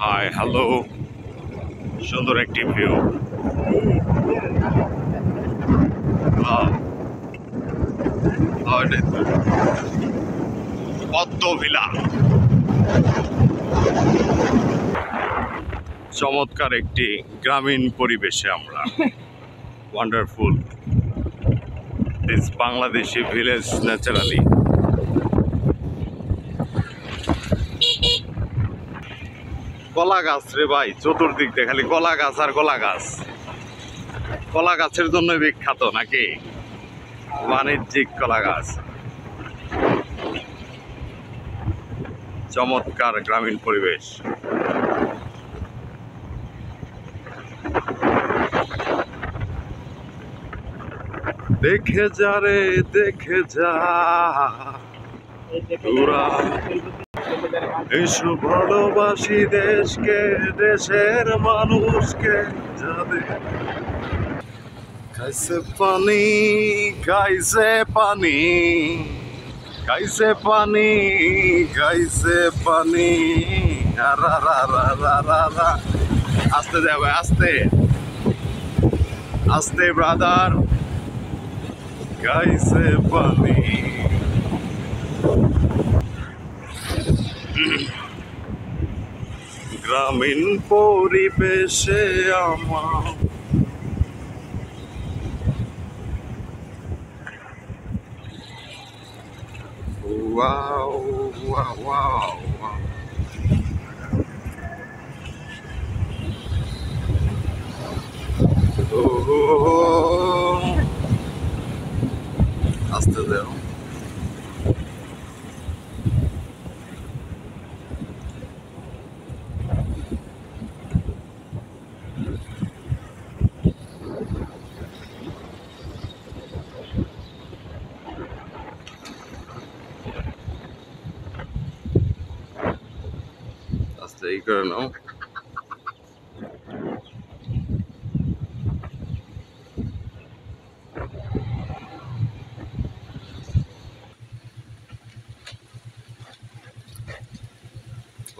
Hi hello, সুন্দর একটি view. পদ্ম ভিলা, চমৎকার একটি গ্রামীণ পরিবেশে আমরা। Wonderful this Bangladeshi village naturally. কলা গাছ রে ভাই, চতুর্দিক দিয়ে খালি কলা গাছ আর কলা গাছ। কলা গাছের জন্য বিখ্যাত নাকি? বাণিজ্যিক কলা গাছ। চমৎকার গ্রামীণ পরিবেশ। দেখে যা রে দেখে যা, তোরা এসো ভালোবাসি দেশকে, দেশের মানুষকে যাদের খাইছে পানি, খাইছে পানি, খাইছে পানি, খাইছে পানি। আস্তে যাবে, আস্তে আস্তে ব্রাদার, খাইছে পানি। গ্রামীণ পরিবেশে আমার wow, wow, wow, wow. Oh, আস্তে যাও। আস্তে এই করে নাও।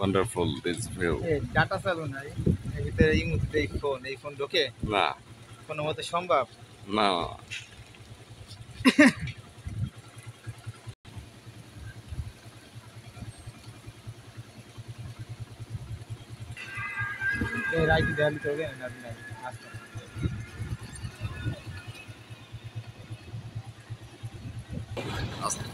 Wonderful this view. ডাটা চালু নাই এর ভিতরে এই মুহূর্তে এই ফোন ঢোকে না, কোনো মতে সম্ভব? না, এই রাইট দেয়ালি চলে না নাই আস্তে আস্তে।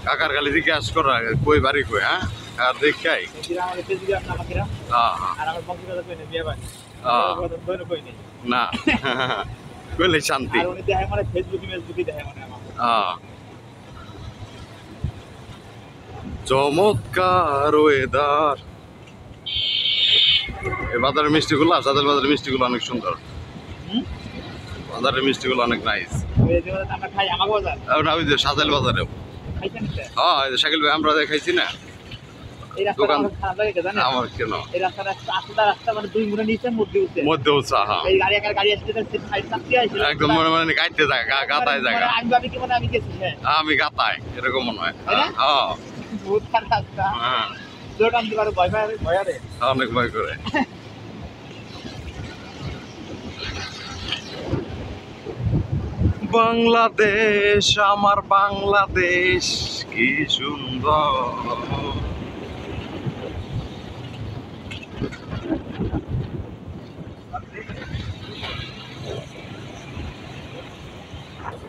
কাকার খালি জিজ্ঞাসা করা কই বাড়ি কই, হ্যাঁ আর দেখাই। এদিকে আমাদের ফেসবুকে আপনি আমাকেরা হ্যাঁ আর আমার বন্ধু কথা কই না বিয়ে বাড়ি বড় কই নেই না, কইলে শান্তি। আর উনি দেখে মানে ফেসবুকে দেখে মানে আমাকে চমৎকার ওয়েদার। এই বাজারের মিষ্টিগুলো, সাদেল বাজারের মিষ্টিগুলো অনেক সুন্দর। বাজারের মিষ্টিগুলো অনেক নাইস। ওই যে আমরা খাই আমাকে বাজার না ওই যে সাদেল বাজারেও। খাইছেন না হ্যাঁ, এই যে শাকিল ভাই আমরা খাইছি না। এই রাস্তাটা আমার খারাপ লাগে জানেন? আমার কেন এই রাস্তাটা রাস্তা মানে দুই মুড়ে নিচে মধ্যে উঠছে মধ্যে উৎসাহ, হ্যাঁ এই গাড়ি আসছে সাইড চাপতে আসছে একদম মনে মনে কাটতে জায়গা, গাতায় জায়গা। আমি ভাবি কি মানে আমি গেছি হ্যাঁ আমি গাতায় এরকম মনে হয়। তাই না? হ্যাঁ বহুত খারাপ রাস্তা হ্যাঁ, জোর টানতে পারো ভয় রে অনেক ভয় করে। বাংলাদেশ আমার বাংলাদেশ কি সুন্দর।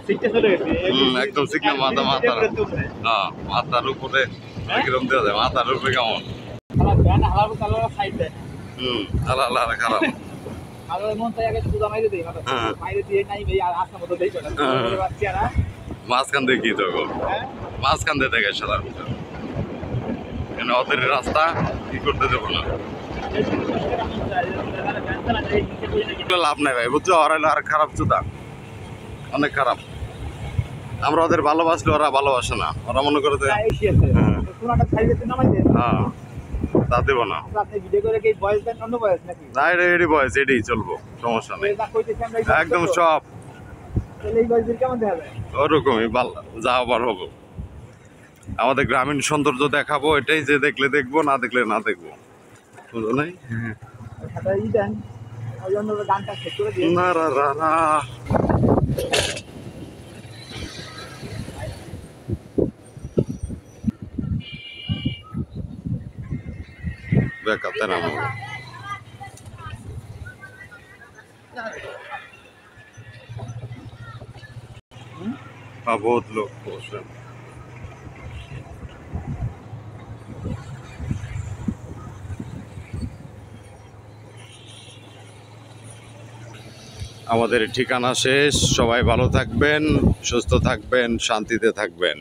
সিটটা চলে গেছে একদম সিগনা মাথার উপরে কিরম দেওয়া যায়, মাথার উপরে কেমন। সাইড দেয় আল্লাহ খারাপ। আর মন চাই আগে সুদা মাইরে দেই মাইরে দিয়ে নাই ভাই আর আসা মতো দেই না বাচ্চারা মাঝখান দিয়ে কি তখন মাঝখান দিয়ে দেখে সাদার ভিতর কেন ওদের রাস্তা কি করতে দেবো না। লাভ নাই ভাই, বুঝছো? ওরা আর খারাপ চুদা, অনেক খারাপ। আমরা ওদের ভালোবাসলে ওরা ভালোবাসে না, ওরা মনে করে হ্যাঁ তা দেবো না। আচ্ছা, আপনি ভিডিও করে কি বয়স দেন অন্য বয়স নাকি? না এটা এডি বয়স, এটাই চলবো, সমস্যা নেই। না কইতেছি আমরা একদম সব তাহলে এই বয়সের কেমন দেখা যায়? ওরকমই ভালো, যা আবার হবো। আমাদের গ্রামীণ সৌন্দর্য দেখাবো, এটাই, যে দেখলে দেখবো, না দেখলে না দেখবো, বুঝো নাই? সাথে ই দেন, ওই জন্য গানটা শেষ করে দিয়ে না রা রা রা। বেকাতে নাম बहुत लोग खुश हैं। আমাদের ঠিকানা শেষ। সবাই ভালো থাকবেন, সুস্থ থাকবেন, শান্তিতে থাকবেন।